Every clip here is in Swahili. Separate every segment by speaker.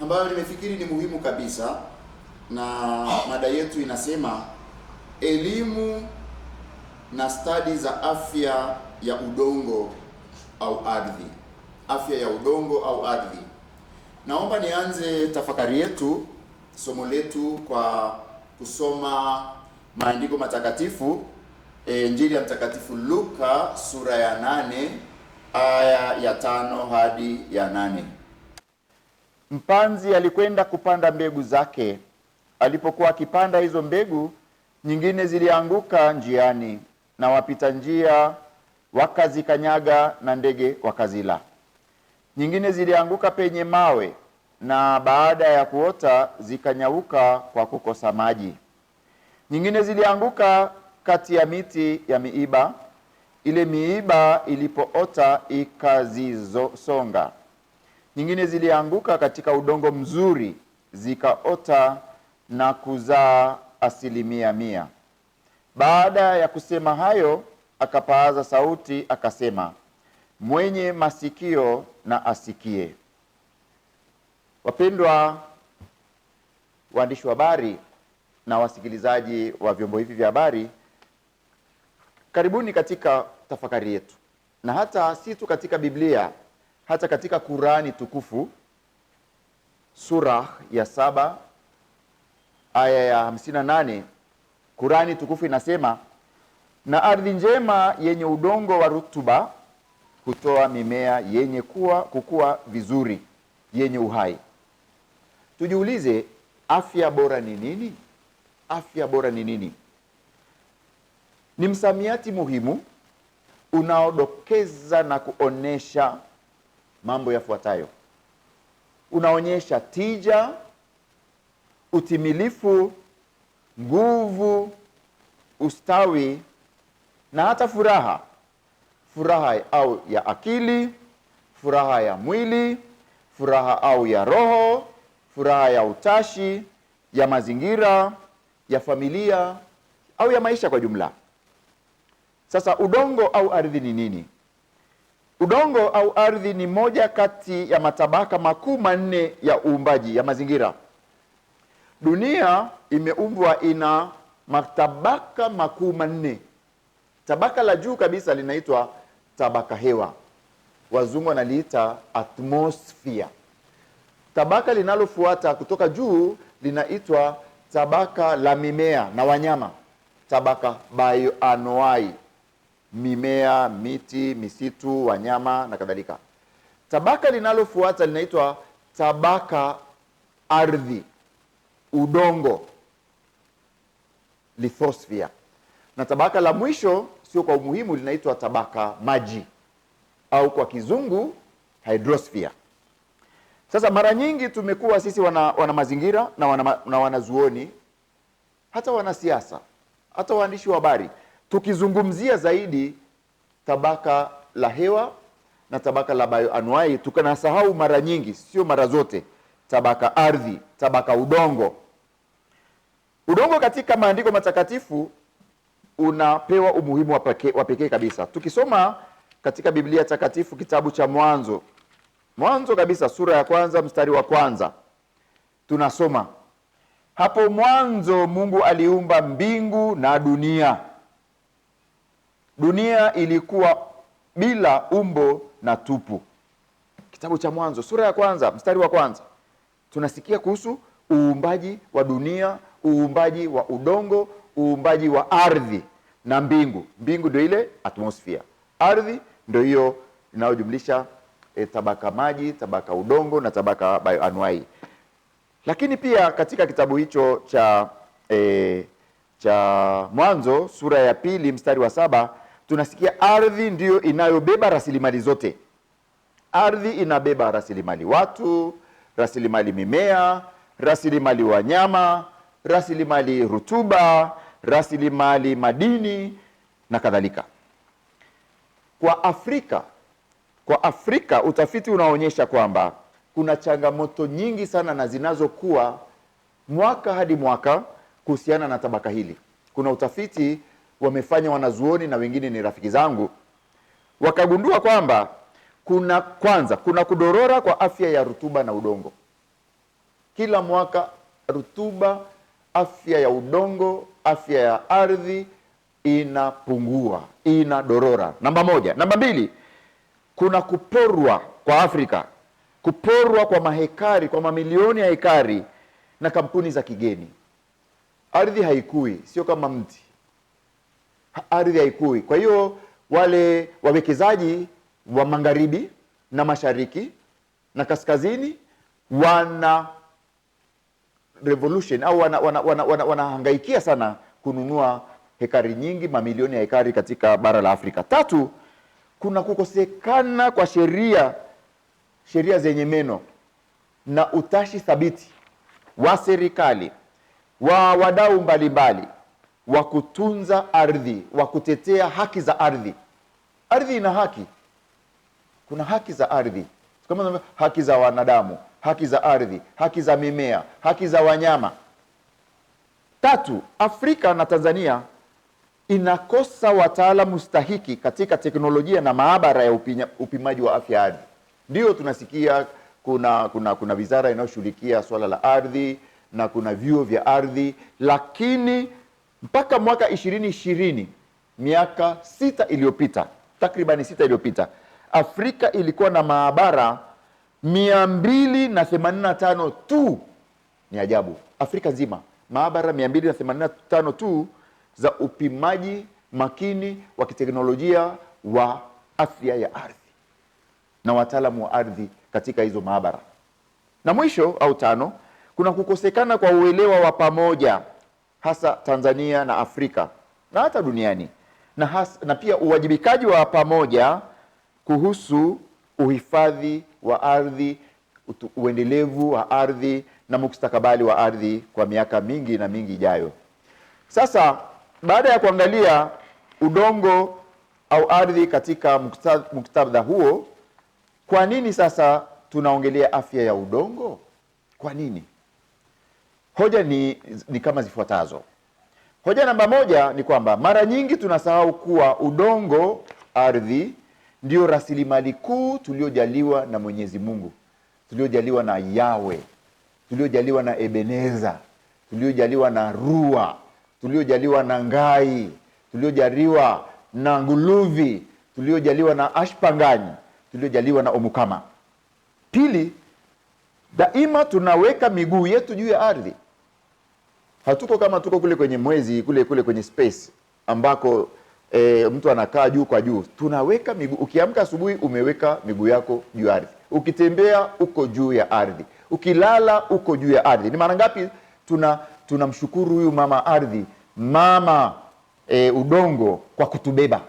Speaker 1: ambayo nimefikiri ni muhimu kabisa, na mada yetu inasema elimu na stadi za afya ya udongo au ardhi. Afya ya udongo au ardhi. Naomba nianze tafakari yetu, somo letu, kwa kusoma maandiko matakatifu, Injili ya Mtakatifu Luka sura ya 8 aya ya 5 hadi ya 8. Mpanzi alikwenda kupanda mbegu zake. Alipokuwa akipanda hizo mbegu, nyingine zilianguka njiani, na wapita njia wakazikanyaga na ndege wakazila. Nyingine zilianguka penye mawe, na baada ya kuota zikanyauka kwa kukosa maji. Nyingine zilianguka kati ya miti ya miiba. Ile miiba ilipoota ikazisonga. Nyingine zilianguka katika udongo mzuri, zikaota na kuzaa 100%. Baada ya kusema hayo, akapaaza sauti akasema, mwenye masikio na asikie. Wapendwa waandishi wa habari na wasikilizaji wa vyombo hivi vya habari, karibuni katika tafakari yetu. Na hata si tu katika Biblia, hata katika Qurani tukufu, sura ya 7 aya ya 58, Qurani tukufu inasema, na ardhi njema yenye udongo wa rutuba hutoa mimea yenye kukua vizuri, yenye uhai. Tujiulize, afya bora ni nini? Afya bora ni nini? Ni msamiati muhimu unaodokeza na kuonesha mambo yafuatayo. Unaonyesha tija, utimilifu, nguvu, ustawi na hata furaha. Furaha au ya akili, furaha ya mwili, furaha au ya roho, furaha ya utashi, ya mazingira, ya familia au ya maisha kwa jumla. Sasa udongo au ardhi ni nini? Udongo au ardhi ni moja kati ya matabaka makuu manne ya uumbaji ya mazingira. Dunia imeumbwa ina matabaka makuu manne. Tabaka la juu kabisa linaitwa tabaka hewa. Wazungu wanaliita atmosphere. Tabaka linalofuata kutoka juu linaitwa tabaka la mimea na wanyama. Tabaka bioanuai. Mimea, miti, misitu, wanyama na kadhalika. Tabaka linalofuata linaitwa tabaka ardhi, udongo, lithosphere. Na tabaka la mwisho, sio kwa umuhimu, linaitwa tabaka maji au kwa kizungu hydrosphere. Sasa mara nyingi tumekuwa sisi wana mazingira na wanazuoni, hata wanasiasa, hata waandishi wa habari, tukizungumzia zaidi tabaka la hewa na tabaka la bioanuai, tukanasahau mara nyingi, sio mara zote, tabaka ardhi, tabaka udongo. Udongo katika maandiko matakatifu unapewa umuhimu wa pekee kabisa. Tukisoma katika Biblia takatifu kitabu cha Mwanzo kabisa, sura ya 1 mstari wa 1, tunasoma, hapo mwanzo Mungu aliumba mbingu na dunia. Dunia ilikuwa bila umbo na tupu. Kitabu cha Mwanzo sura ya 1 mstari wa 1, tunasikia kuhusu uumbaji wa dunia, uumbaji wa udongo, uumbaji wa ardhi na mbingu. Mbingu ndio ile atmosphere. Ardhi ndio hiyo inayojumlisha tabaka maji, tabaka udongo na tabaka bioanuai. Lakini pia katika kitabu hicho cha Mwanzo sura ya 2 mstari wa 7, tunasikia ardhi ndiyo inayobeba rasilimali zote. Ardhi inabeba rasilimali watu, rasilimali mimea, rasilimali wanyama, rasilimali rutuba, rasilimali madini na kadhalika. Kwa Afrika utafiti unaonyesha kwamba kuna changamoto nyingi sana na zinazokuwa mwaka hadi mwaka kuhusiana na tabaka hili. Kuna utafiti wamefanya wanazuoni na wengine ni rafiki zangu, wakagundua kwamba kuna kudorora kwa afya ya rutuba na udongo. Kila mwaka rutuba, afya ya udongo, afya ya ardhi inapungua, inadorora. Namba moja. Namba mbili, kuna kuporwa kwa Afrika, kuporwa kwa mahekari, kwa mamilioni ya hekari na kampuni za kigeni. Ardhi haikui, sio kama mti. Ardhi haikui. Kwa hiyo wale wawekezaji wa magharibi na mashariki na kaskazini wana revolution au wanahangaikia sana kununua hekari nyingi, mamilioni ya hekari katika bara la Afrika. Tatu, kuna kukosekana kwa sheria zenye meno na utashi thabiti wa serikali, wa wadau mbalimbali wa kutunza ardhi, wa kutetea haki za ardhi. Ardhi ina haki. Kuna haki za ardhi, kama haki za wanadamu, haki za ardhi, haki za mimea, haki za wanyama. Tatu, Afrika na Tanzania inakosa wataalamu stahiki katika teknolojia na maabara ya upimaji wa afya ardhi. Ndio tunasikia kuna wizara inayoshughulikia swala la ardhi na kuna vyuo vya ardhi, lakini mpaka mwaka 2020, miaka 6 iliyopita, takriban 6 iliyopita, Afrika ilikuwa na maabara 285 tu. Ni ajabu. Afrika nzima maabara 285 tu za upimaji makini wa kiteknolojia wa afya ya ardhi na wataalamu wa ardhi katika hizo maabara. Na mwisho au tano, kuna kukosekana kwa uelewa wa pamoja, hasa Tanzania na Afrika na hata duniani, na pia uwajibikaji wa pamoja kuhusu uhifadhi wa ardhi, uendelevu wa ardhi na mustakabali wa ardhi kwa miaka mingi na mingi ijayo. Sasa baada ya kuangalia udongo au ardhi katika muktadha huo, kwa nini sasa tunaongelea afya ya udongo? Kwa nini? Hoja ni kama zifuatazo. Hoja namba moja ni kwamba mara nyingi tunasahau kuwa udongo, ardhi, ndio rasilimali kuu tuliojaliwa na Mwenyezi Mungu, tuliojaliwa na Yahweh, tuliojaliwa na Ebeneza, tuliojaliwa na Rua, tuliojaliwa na Ngai, tuliojaliwa na Nguluvi, tuliojaliwa na Ashpangani, tuliojaliwa na Omukama. Pili, daima tunaweka miguu yetu juu ya ardhi. Hatuko kama tuko kule kwenye mwezi, kule kwenye space ambako mtu anakaa juu kwa juu. Tunaweka miguu. Ukiamka asubuhi umeweka miguu yako juu ya ardhi. Ukitembea uko juu ya ardhi. Ukilala uko juu ya ardhi. Ni mara ngapi tunamshukuru huyu mama ardhi, mama udongo kwa kutubeba.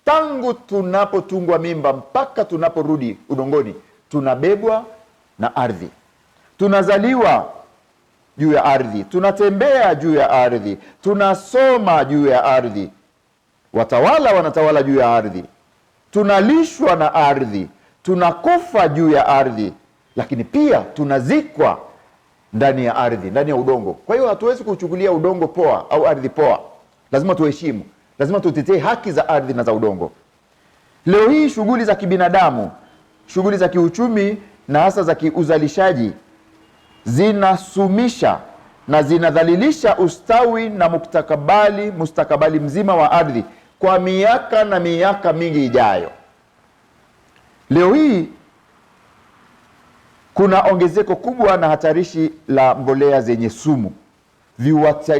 Speaker 1: Tangu tunapotungwa mimba mpaka tunaporudi udongoni, tunabebwa na ardhi. Tunazaliwa juu ya ardhi, tunatembea juu ya ardhi, tunasoma juu ya ardhi, watawala wanatawala juu ya ardhi, tunalishwa na ardhi, tunakufa juu ya ardhi, lakini pia tunazikwa ndani ya ardhi, ndani ya udongo. Kwa hiyo hatuwezi kuchukulia udongo poa au ardhi poa. Lazima tuheshimu, lazima tutetee haki za ardhi na za udongo. Leo hii shughuli za kibinadamu, shughuli za kiuchumi na hasa za kiuzalishaji zinasumisha na zinadhalilisha ustawi na mustakabali mzima wa ardhi kwa miaka na miaka mingi ijayo. Leo hii kuna ongezeko kubwa na hatarishi la mbolea zenye sumu,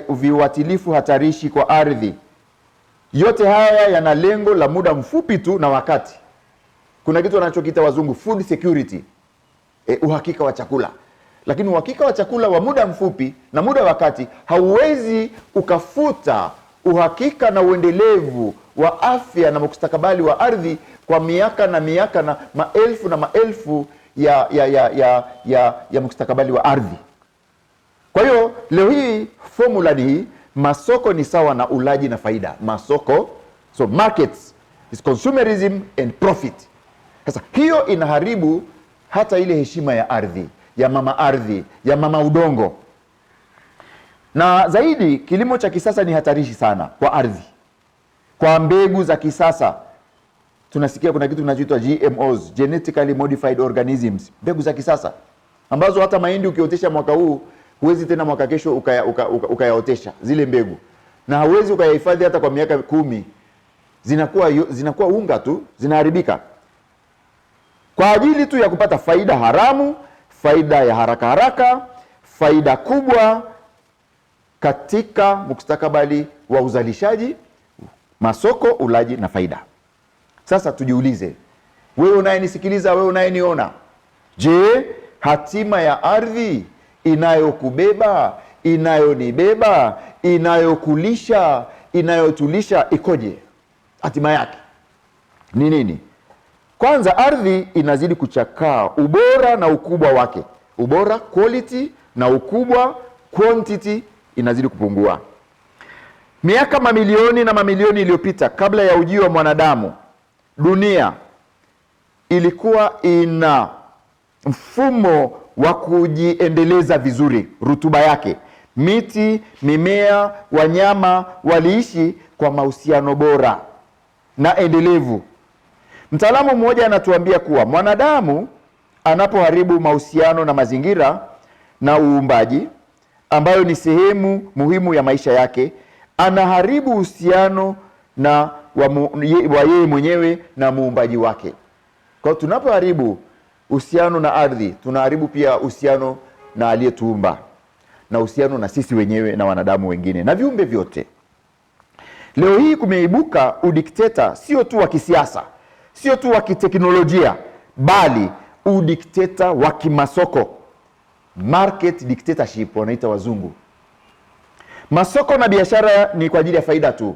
Speaker 1: viuatilifu hatarishi kwa ardhi. Yote haya yana lengo la muda mfupi tu na wakati. Kuna kitu wanachokiita wazungu food security, uhakika wa chakula. Lakini uhakika wa chakula wa muda mfupi na muda wakati hauwezi ukafuta uhakika na uendelevu wa afya na mustakabali wa ardhi kwa miaka na miaka na maelfu ya mustakabali wa ardhi. Kwa hiyo leo hii formula ni hii: masoko ni sawa na ulaji na faida. Masoko, so markets is consumerism and profit. Sasa hiyo inaharibu hata ile heshima ya ardhi, ya mama udongo. Na zaidi, kilimo cha kisasa ni hatarishi sana kwa ardhi. Kwa mbegu za kisasa, tunasikia kuna kitu kinachoitwa GMOs, genetically modified organisms, mbegu za kisasa. ambazo hata mahindi ukiotesha mwaka huu huwezi tena mwaka kesho ukayaotesha zile mbegu, na hauwezi ukayahifadhi hata kwa miaka 10. Zinakuwa unga tu, zinaharibika kwa ajili tu ya kupata faida haramu, faida ya haraka haraka, faida kubwa katika mustakabali wa uzalishaji, masoko, ulaji na faida. Sasa tujiulize, wewe unayenisikiliza, wewe unayeniona, je, hatima ya ardhi inayokubeba, inayonibeba, inayokulisha, inayotulisha ikoje? Hatima yake ni nini? Kwanza, ardhi inazidi kuchakaa, ubora na ukubwa wake. Ubora, quality, na ukubwa, quantity, inazidi kupungua. Miaka mamilioni na mamilioni iliyopita, kabla ya ujio wa mwanadamu, dunia ilikuwa ina mfumo wa kujiendeleza vizuri, rutuba yake. Miti, mimea, wanyama waliishi kwa mahusiano bora na endelevu. Mtaalamu mmoja anatuambia kuwa mwanadamu anapoharibu mahusiano na mazingira na uumbaji, ambayo ni sehemu muhimu ya maisha yake, anaharibu uhusiano na wa yeye mwenyewe na muumbaji wake. Kwa tunapoharibu uhusiano na ardhi, tunaharibu pia uhusiano na aliyetuumba, na uhusiano na sisi wenyewe na wanadamu wengine na viumbe vyote. Leo hii kumeibuka udikteta, sio tu wa kisiasa, sio tu wa kiteknolojia, bali udikteta wa kimasoko, market dictatorship wanaita wazungu. Masoko na biashara ni kwa ajili ya faida tu,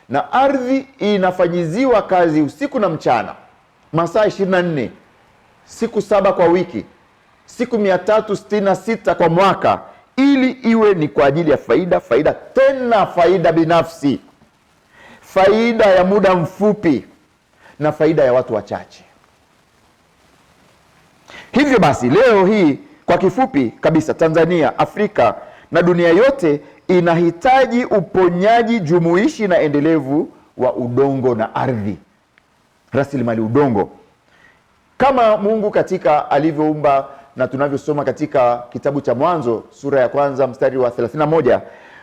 Speaker 1: na ardhi inafanyiziwa kazi usiku na mchana, masaa 24, siku 7 kwa wiki, siku 366 kwa mwaka, ili iwe ni kwa ajili ya faida, tena faida binafsi, faida ya muda mfupi, na faida ya watu wachache. Hivyo basi, leo hii kwa kifupi kabisa, Tanzania, Afrika na dunia yote inahitaji uponyaji jumuishi na endelevu wa udongo na ardhi, rasilimali udongo. Kama Mungu katika alivyoumba, na tunavyosoma katika kitabu cha Mwanzo sura ya 1 mstari wa 31,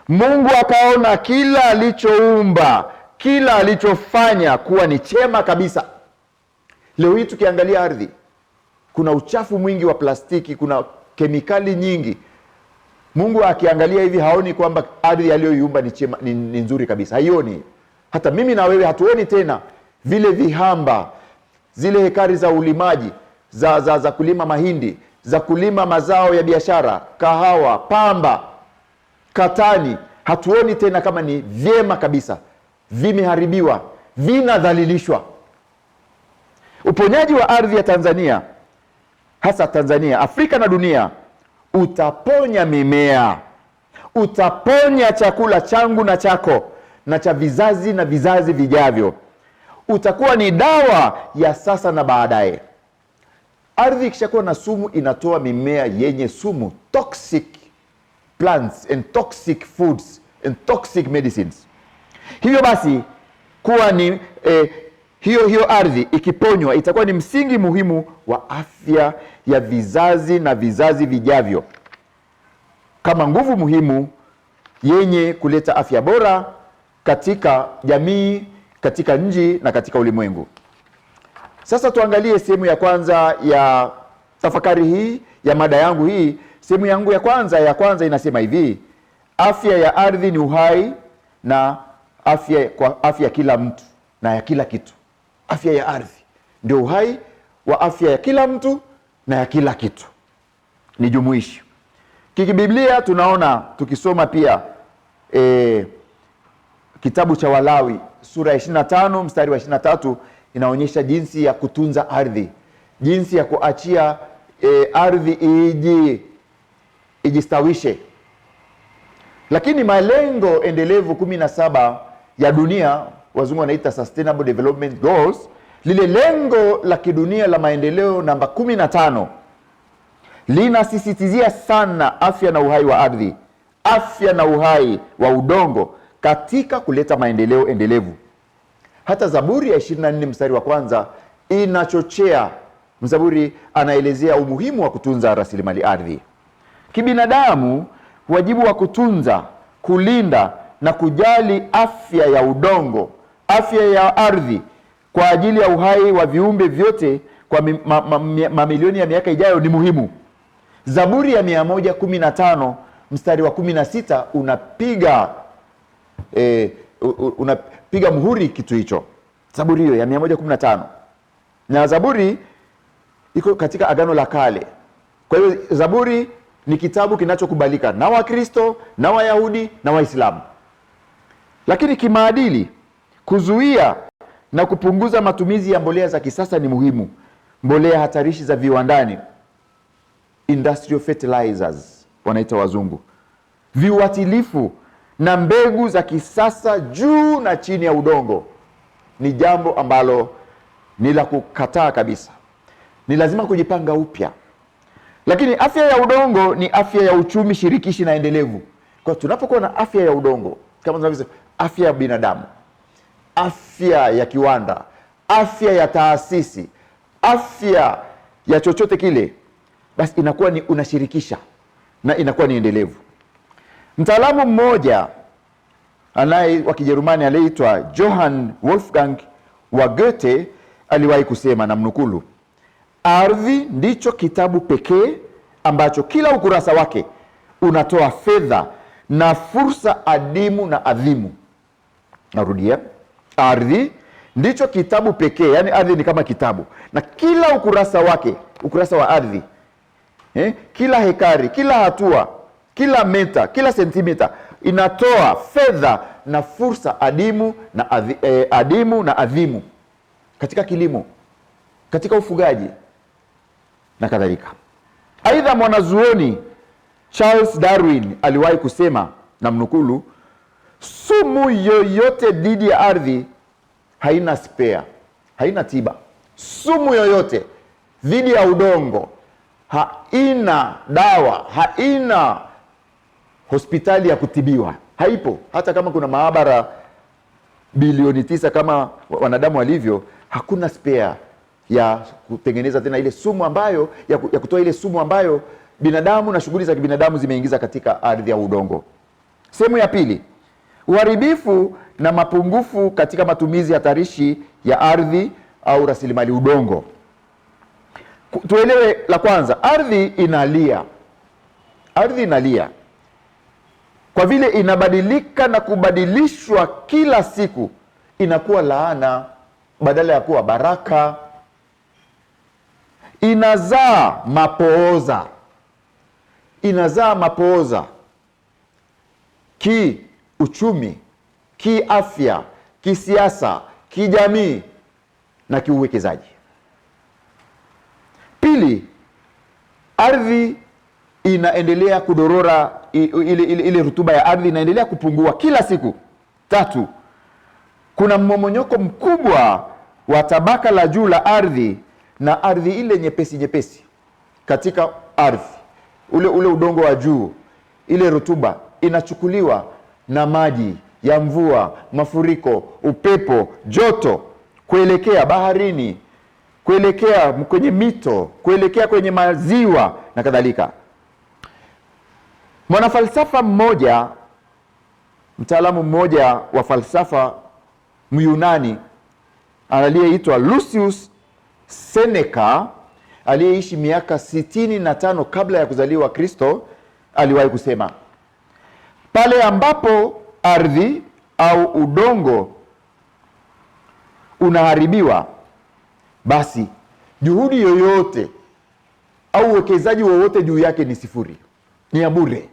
Speaker 1: Mungu akaona kila alichoumba, kila alichofanya kuwa ni chema kabisa. Leo hii tukiangalia ardhi, kuna uchafu mwingi wa plastiki, kuna kemikali nyingi. Mungu akiangalia hivi haoni kwamba ardhi aliyoiumba ni chema, ni nzuri kabisa. Haioni. Hata mimi na wewe hatuoni tena vile vihamba, zile hekari za ulimaji za kulima mahindi, za kulima mazao ya biashara, kahawa, pamba, katani. Hatuoni tena kama ni vyema kabisa. Vimeharibiwa, vinadhalilishwa. Uponyaji wa ardhi ya Tanzania, hasa Tanzania, Afrika na dunia, utaponya mimea, utaponya chakula changu na chako na cha vizazi na vizazi vijavyo. Utakuwa ni dawa ya sasa na baadaye. Ardhi ikishakuwa na sumu, inatoa mimea yenye sumu, toxic plants and toxic foods and toxic medicines. Hivyo basi, kuwa ni hiyo ardhi ikiponywa, itakuwa ni msingi muhimu wa afya ya vizazi na vizazi vijavyo, kama nguvu muhimu yenye kuleta afya bora katika jamii, katika nchi na katika ulimwengu. Sasa tuangalie sehemu ya kwanza ya tafakari hii ya mada yangu hii. Sehemu yangu ya kwanza inasema hivi: afya ya ardhi ni uhai na afya ya kila mtu na ya kila kitu. Afya ya ardhi ndio uhai wa afya ya kila mtu na ya kila kitu, ni jumuishi. Kibiblia tunaona, tukisoma pia kitabu cha Walawi sura ya 25 mstari wa 23, inaonyesha jinsi ya kutunza ardhi, jinsi ya kuachia ardhi ijistawishe. Lakini malengo endelevu 17 ya dunia, wazungu wanaita Sustainable Development Goals, lile lengo la kidunia la maendeleo namba 15 linasisitizia sana afya na uhai wa ardhi, afya na uhai wa udongo katika kuleta maendeleo endelevu. Hata Zaburi ya 24 mstari wa 1 inachochea mzaburi anaelezea umuhimu wa kutunza rasilimali ardhi. Kibinadamu, wajibu wa kutunza, kulinda na kujali afya ya udongo, afya ya ardhi kwa ajili ya uhai wa viumbe vyote kwa mamilioni ya miaka ijayo ni muhimu. Zaburi ya 115 mstari wa 16 unapiga muhuri kitu hicho. Zaburi hiyo ya 115. Na Zaburi iko katika Agano la Kale. Kwa hiyo Zaburi ni kitabu kinachokubalika na Wakristo, na Wayahudi na Waislamu. Lakini kimaadili, kuzuia na kupunguza matumizi ya mbolea za kisasa ni muhimu. Mbolea hatarishi za viwandani, industrial fertilizers wanaita wazungu, viuatilifu na mbegu za kisasa juu na chini ya udongo ni jambo ambalo ni la kukataa kabisa. Ni lazima kujipanga upya. Lakini afya ya udongo ni afya ya uchumi shirikishi na endelevu. Kwa tunapokuwa na afya ya udongo, kama tunavyosema, afya ya binadamu, afya ya kiwanda, afya ya taasisi, afya ya chochote kile, basi inakuwa ni unashirikisha na inakuwa ni endelevu. Mtaalamu mmoja wa Kijerumani aliyeitwa Johann Wolfgang wa Goethe aliwahi kusema, na mnukulu, ardhi ndicho kitabu pekee ambacho kila ukurasa wake unatoa fedha na fursa adimu na adhimu. Narudia, ardhi ndicho kitabu pekee, yani ardhi ni kama kitabu, na kila ukurasa wake, ukurasa wa ardhi, kila hekari, kila hatua, kila meta, kila sentimita inatoa fedha na fursa adimu na adhimu katika kilimo, katika ufugaji na kadhalika. Aidha, mwanazuoni Charles Darwin aliwahi kusema, na mnukulu, sumu yoyote dhidi ya ardhi haina spare, haina tiba. Sumu yoyote dhidi ya udongo haina dawa, haina hospitali ya kutibiwa, haipo. Hata kama kuna maabara bilioni 9 kama wanadamu walivyo, hakuna spare ya kutengeneza tena ile sumu ambayo ya kutoa ile sumu ambayo binadamu na shughuli za kibinadamu zimeingiza katika ardhi ya udongo. Sehemu ya pili, uharibifu na mapungufu katika matumizi hatarishi ya ardhi au rasilimali udongo. Tuelewe la kwanza, ardhi inalia. Ardhi inalia kwa vile inabadilika na kubadilishwa kila siku, inakuwa laana badala ya kuwa baraka. Inazaa mapooza, inazaa mapooza kiuchumi, kiafya, kisiasa, kijamii na kiuwekezaji. Pili, ardhi inaendelea kudorora, ile rutuba ya ardhi inaendelea kupungua kila siku. Tatu, kuna mmomonyoko mkubwa wa tabaka la juu la ardhi na ardhi ile nyepesi katika ardhi, ule udongo wa juu, ile rutuba inachukuliwa na maji ya mvua, mafuriko, upepo, joto, kuelekea baharini, kuelekea kwenye mito, kuelekea kwenye maziwa na kadhalika. Mwanafalsafa mmoja, mtaalamu mmoja wa falsafa Myunani aliyeitwa Lucius Seneca, aliyeishi miaka 65 kabla ya kuzaliwa Kristo, aliwahi kusema, pale ambapo ardhi au udongo unaharibiwa, basi juhudi yoyote au uwekezaji wowote juu yake ni sifuri, ni ya bure.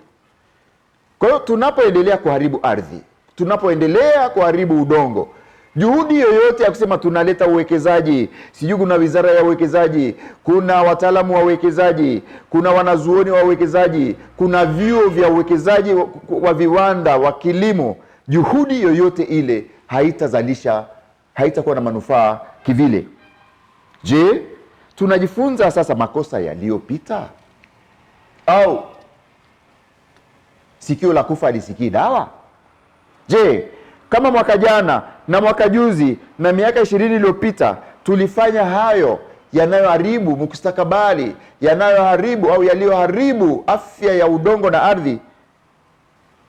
Speaker 1: Kwa hiyo tunapoendelea kuharibu ardhi, tunapoendelea kuharibu udongo, juhudi yoyote ya kusema tunaleta uwekezaji, sijui kuna wizara ya uwekezaji, kuna wataalamu wa uwekezaji, kuna wanazuoni wa uwekezaji, kuna vyuo vya uwekezaji wa viwanda, wa kilimo, juhudi yoyote ile haitazalisha, haitakuwa na manufaa kivile. Je, tunajifunza sasa makosa yaliyopita? Au sikio la kufa halisikii dawa? Je, kama mwaka jana na mwaka juzi na miaka 20 iliyopita tulifanya hayo yanayoharibu mustakabali, yanayoharibu au yaliyoharibu afya ya udongo na ardhi,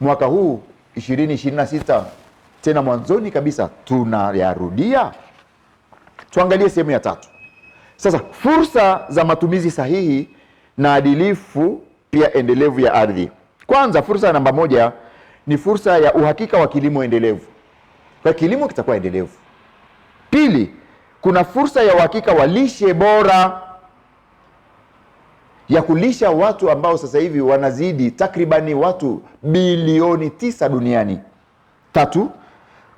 Speaker 1: mwaka huu 2026 tena mwanzoni kabisa tunayarudia. Tuangalie sehemu ya 3. Sasa, fursa za matumizi sahihi na adilifu pia endelevu ya ardhi. Kwanza, fursa namba 1 ni fursa ya uhakika wa kilimo endelevu. Kwa kilimo kitakuwa endelevu. Pili, kuna fursa ya uhakika wa lishe bora ya kulisha watu ambao sasa hivi wanazidi takribani watu bilioni 9 duniani. 3,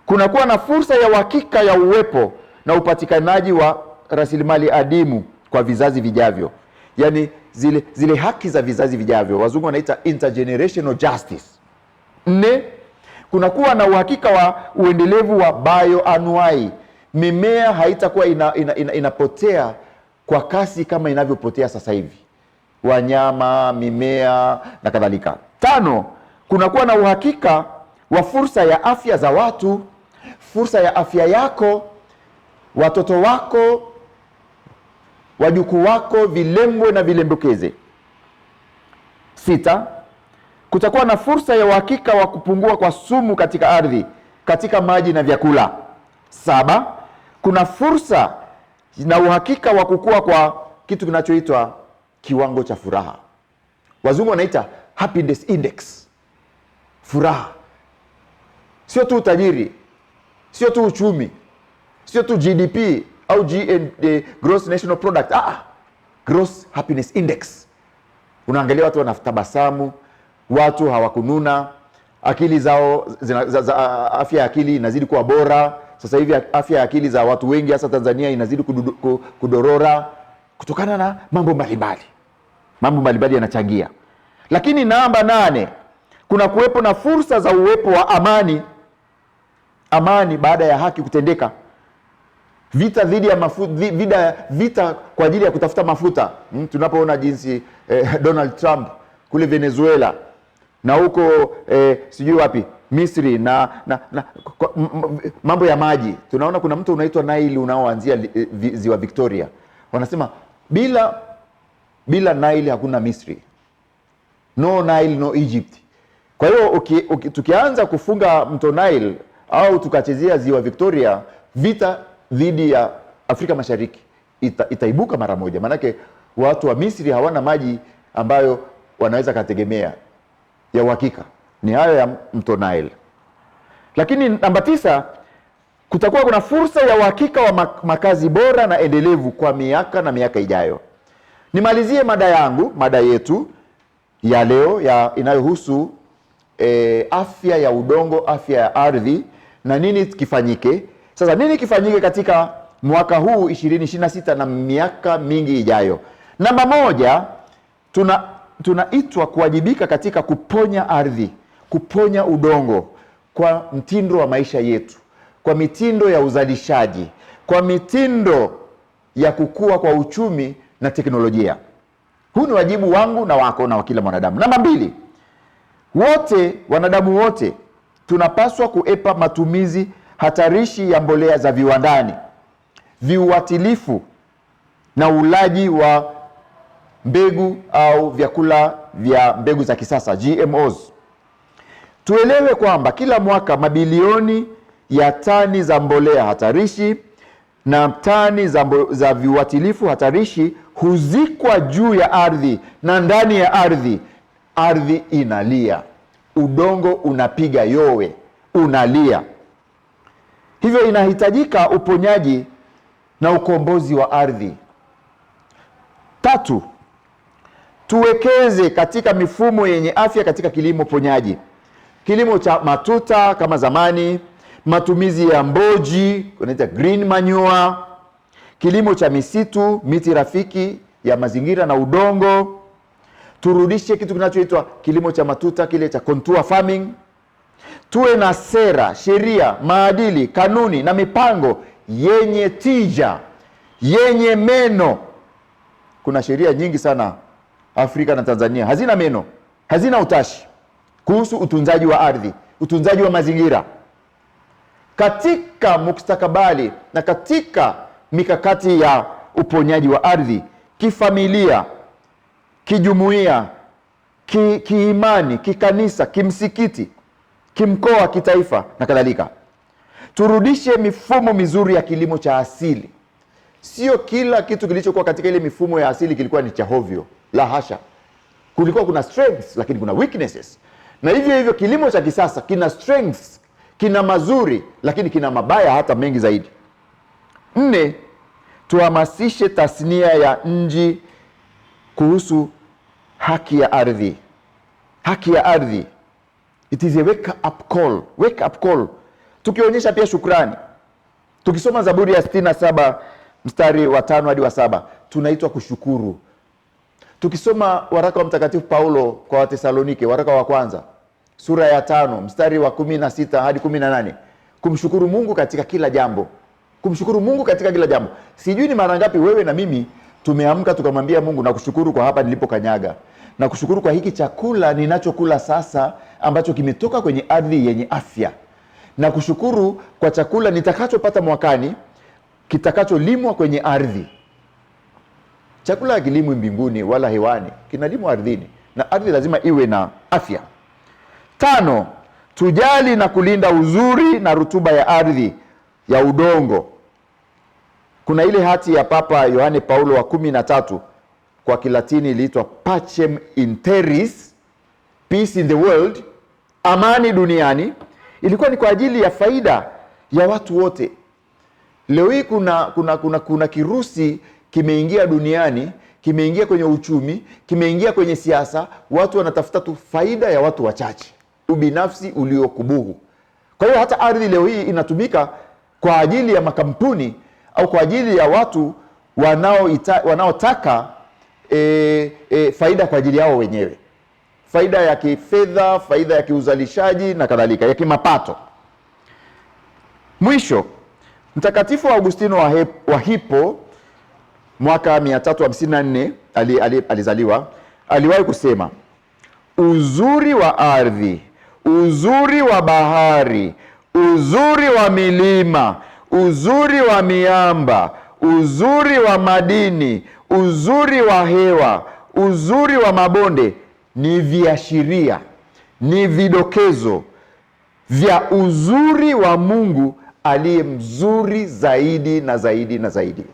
Speaker 1: kunakuwa na fursa ya uhakika ya uwepo na upatikanaji wa rasilimali adimu kwa vizazi vijavyo, yaani zile haki za vizazi vijavyo, wazungu wanaita intergenerational justice. 4, kunakuwa na uhakika wa uendelevu wa bioanuai. Mimea haitakuwa inapotea kwa kasi kama inavyopotea sasa hivi, wanyama, mimea na kadhalika. 5, kunakuwa na uhakika wa fursa ya afya za watu, fursa ya afya yako, watoto wako, wajukuu wako, vilembwe na vilembekeze. 6, kutakuwa na fursa ya uhakika wa kupungua kwa sumu katika ardhi, katika maji na vyakula. 7, kuna fursa na uhakika wa kukua kwa kitu kinachoitwa kiwango cha furaha. Wazungu wanaita happiness index. Furaha sio tu utajiri, sio tu uchumi, sio tu GDP au gross national product. Gross happiness index. Unaangalia watu wanatabasamu, watu hawakununa, akili zao afya ya akili inazidi kuwa bora. Sasa hivi afya ya akili za watu wengi hasa Tanzania inazidi kudorora kutokana na mambo mbalimbali yanachangia. Lakini namba 8, kuna kuwepo na fursa za uwepo wa amani baada ya haki kutendeka. Vita dhidi ya vita kwa ajili ya kutafuta mafuta. Tunapoona jinsi Donald Trump kule Venezuela na huko sijui wapi Misri na mambo ya maji. Tunaona kuna mto unaitwa Nile unaoanzia ziwa Victoria. Wanasema bila Nile hakuna Misri. No Nile no Egypt. Kwa hiyo tukianza kufunga mto Nile au tukachezea ziwa Victoria, vita dhidi ya Afrika Mashariki itaibuka mara moja. Manake watu wa Misri hawana maji ambayo wanaweza kategemea ya uhakika, ni hayo ya mto Nile. Lakini namba 9, kutakuwa kuna fursa ya uhakika wa makazi bora na endelevu kwa miaka na miaka ijayo. Nimalizie mada yetu ya leo inayohusu afya ya udongo, afya ya ardhi na nini kifanyike. Sasa nini kifanyike katika mwaka huu 2026 na miaka mingi ijayo? Namba 1, tunaitwa kuwajibika katika kuponya ardhi, kuponya udongo kwa mtindo wa maisha yetu, kwa mitindo ya uzalishaji, kwa mitindo ya kukua kwa uchumi na teknolojia. Huu ni wajibu wangu na wako na wa kila mwanadamu. Namba 2, wanadamu wote tunapaswa kuepa matumizi hatarishi ya mbolea za viwandani, viuatilifu na ulaji wa mbegu au vyakula vya mbegu za kisasa GMOs. Tuelewe kwamba kila mwaka mabilioni ya tani za mbolea hatarishi na tani za viuatilifu hatarishi huzikwa juu ya ardhi na ndani ya ardhi. Ardhi inalia, udongo unapiga yowe, unalia. Hivyo inahitajika uponyaji na ukombozi wa ardhi. 3, tuwekeze katika mifumo yenye afya katika kilimo ponyaji. Kilimo cha matuta kama zamani, matumizi ya mboji, kunaita green manure, kilimo cha misitu, miti rafiki ya mazingira na udongo. Turudishe kitu kinachoitwa kilimo cha matuta, kile cha contour farming. Tuwe na sera, sheria, maadili, kanuni na mipango yenye tija, yenye meno. Kuna sheria nyingi sana Afrika na Tanzania hazina meno, hazina utashi kuhusu utunzaji wa ardhi, utunzaji wa mazingira. Katika mustakabali na katika mikakati ya uponyaji wa ardhi, kifamilia, kijumuiya, kiimani, kikanisa, kimsikiti, kimkoa, kitaifa na kadhalika. Turudishe mifumo mizuri ya kilimo cha asili. Sio kila kitu kilichokuwa katika ile mifumo ya asili kilikuwa ni cha hovyo, la hasha. Kulikuwa kuna strengths lakini kuna weaknesses. Na hivyo hivyo kilimo cha kisasa kina strengths, kina mazuri lakini kina mabaya hata mengi zaidi. 4, tuhamasishe tasnia ya nchi kuhusu haki ya ardhi. Haki ya ardhi. It is a wake up call. Wake up call. Tukionyesha pia shukrani. Tukisoma Zaburi ya 67 mstari wa 5 hadi wa 7, tunaitwa kushukuru. Tukisoma waraka wa Mtakatifu Paulo kwa Wathesalonike, waraka wa kwanza, sura ya 5 mstari wa 16 hadi 18, kumshukuru Mungu katika kila jambo. Kumshukuru Mungu katika kila jambo. Sijui ni mara ngapi wewe na mimi tumeamka tukamwambia Mungu, na kushukuru kwa hapa nilipokanyaga, na kushukuru kwa hiki chakula ninachokula sasa ambacho kimetoka kwenye ardhi yenye afya, na kushukuru kwa chakula nitakachopata mwakani kitakacholimwa kwenye ardhi. Chakula hakilimwi mbinguni wala hewani, kinalimwa ardhini, na ardhi lazima iwe na afya. 5, tujali na kulinda uzuri na rutuba ya ardhi, ya udongo. Kuna ile hati ya Papa Yohane Paulo wa 13, kwa Kilatini iliitwa Pacem in Terris, peace in the world, amani duniani. Ilikuwa ni kwa ajili ya faida ya watu wote. Leo hii kuna kirusi kimeingia duniani, kimeingia kwenye uchumi, kimeingia kwenye siasa. Watu wanatafuta tu faida ya watu wachache, ubinafsi uliokubuhu. Kwa hiyo hata ardhi leo hii inatumika kwa ajili ya makampuni au kwa ajili ya watu wanaotaka faida kwa ajili yao wenyewe, faida ya kifedha, faida ya kiuzalishaji na kadhalika, ya kimapato. Mwisho, Mtakatifu Augustino wa Hippo mwaka 354 alizaliwa, aliwahi kusema, uzuri wa ardhi, uzuri wa bahari, uzuri wa milima, uzuri wa miamba, uzuri wa madini, uzuri wa hewa, uzuri wa mabonde ni viashiria, ni vidokezo vya uzuri wa Mungu aliye mzuri zaidi na zaidi na zaidi.